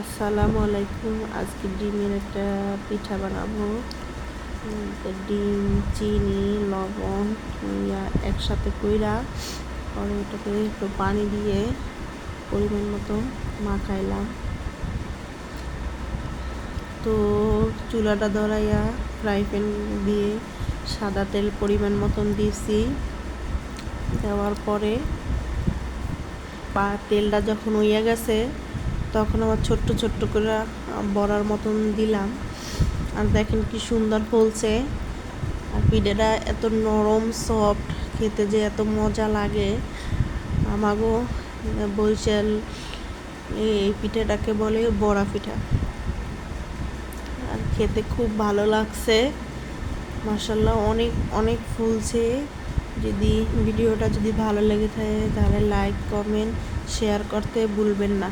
আসসালামু আলাইকুম। আজকে ডিমের একটা পিঠা বানাবো। ডিম, চিনি, লবণ একসাথে কইরা পরে ওটাকে একটু পানি দিয়ে পরিমাণ মতো মাখাইলাম। তো চুলাটা ধরাইয়া ফ্রাই প্যান দিয়ে সাদা তেল পরিমাণ মতন দিয়েছি। দেওয়ার পরে তেলটা যখন হইয়া গেছে তখন আবার ছোট্ট ছোট্ট করে বড়ার মতন দিলাম। আর দেখেন কি সুন্দর ফুলছে। আর পিঠাটা এত নরম সফট, খেতে যে এত মজা লাগে। আমাগো বরিশাল এই পিঠাটাকে বলে বড়া পিঠা। আর খেতে খুব ভালো লাগছে, মাশাআল্লাহ। অনেক অনেক ফুলছে। ভিডিওটা যদি ভালো লেগে থাকে তাহলে লাইক, কমেন্ট, শেয়ার করতে ভুলবেন না।